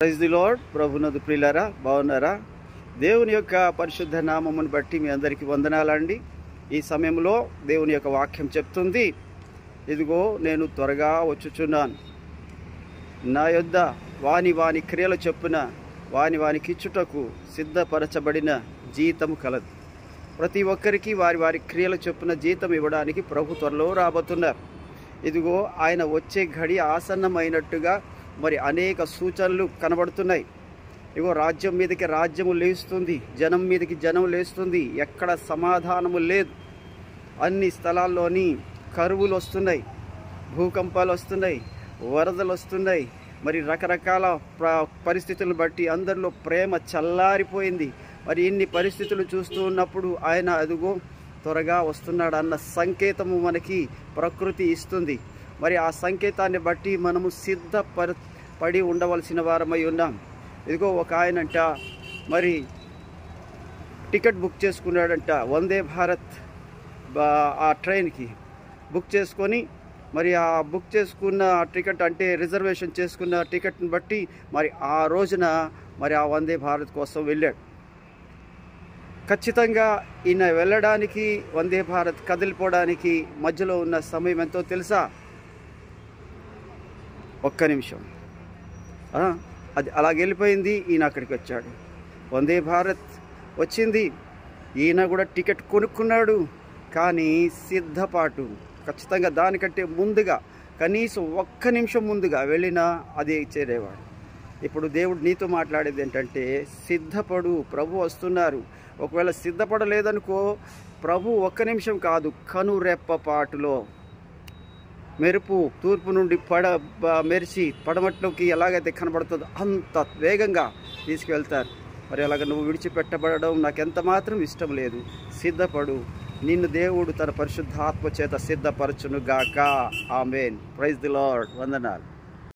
Praise the lord. ప్రభునందు ప్రియులారా, బాగున్నారా? దేవుని యొక్క పరిశుద్ధ నామమును బట్టి మీ అందరికీ వందనాలండి. ఈ సమయంలో దేవుని యొక్క వాక్యం చెప్తుంది, ఇదిగో నేను త్వరగా వచ్చుచున్నాను, నా యొద్ద వాని క్రియలు చొప్పున వానికి ఇచ్చుటకు సిద్ధపరచబడిన జీతము కలదు. ప్రతి ఒక్కరికి వారి క్రియల చొప్పున జీతం ఇవ్వడానికి ప్రభు త్వరలో రాబోతున్నారు. ఇదిగో ఆయన వచ్చే ఘడి ఆసన్నమైనట్టుగా మరి అనేక సూచనలు కనబడుతున్నాయి. ఇగో రాజ్యం మీదకి రాజ్యము లేస్తుంది, జనం మీదకి జనం లేస్తుంది. ఎక్కడ సమాధానము లేదు. అన్ని స్థలాల్లోని కరువులు వస్తున్నాయి, భూకంపాలు వస్తున్నాయి, వరదలు వస్తున్నాయి. మరి రకరకాల పరిస్థితులను బట్టి అందరిలో ప్రేమ చల్లారిపోయింది. మరి ఇన్ని పరిస్థితులు చూస్తూ ఉన్నప్పుడు ఆయన అదుగో త్వరగా వస్తున్నాడు అన్న సంకేతము మనకి ప్రకృతి ఇస్తుంది. మరి ఆ సంకేతాన్ని బట్టి మనము సిద్ధపడి ఉండవలసిన వారమై ఉన్నాం. ఇదిగో ఒక ఆయనంట మరి టికెట్ బుక్ చేసుకున్నాడంట, వందే భారత్ ఆ ట్రైన్కి బుక్ చేసుకొని, మరి ఆ బుక్ చేసుకున్న టికెట్ అంటే రిజర్వేషన్ చేసుకున్న టికెట్ని బట్టి మరి ఆ రోజున మరి ఆ వందే భారత్ కోసం వెళ్ళాడు. ఖచ్చితంగా ఈయన వెళ్ళడానికి, వందే భారత్ కదిలిపోవడానికి మధ్యలో ఉన్న సమయం ఎంతో తెలుసా? ఒక్క నిమిషం. అది అలాగ వెళ్ళిపోయింది. ఈయన అక్కడికి వచ్చాడు, వందే భారత్ వచ్చింది. ఈయన కూడా టికెట్ కొనుక్కున్నాడు. కానీ సిద్ధపాటు ఖచ్చితంగా దానికంటే ముందుగా, కనీసం ఒక్క నిమిషం ముందుగా వెళ్ళినా అది చేరేవాడు. ఇప్పుడు దేవుడు నీతో మాట్లాడేది ఏంటంటే, సిద్ధపడు, ప్రభు వస్తున్నారు. ఒకవేళ సిద్ధపడలేదనుకో, ప్రభు ఒక్క నిమిషం కాదు, కనురెప్పపాటులో మెరుపు తూర్పు నుండి మెరిసి పడమట్లోకి ఎలాగైతే కనబడుతుందో అంత వేగంగా తీసుకువెళ్తారు. మరి అలాగ నువ్వు విడిచిపెట్టబడడం నాకెంత మాత్రం ఇష్టం లేదు. సిద్ధపడు, నిన్ను దేవుడు తన పరిశుద్ధాత్మ చేత సిద్ధపరచునుగాక. ఆమేన్. Praise the Lord. వందనాలు.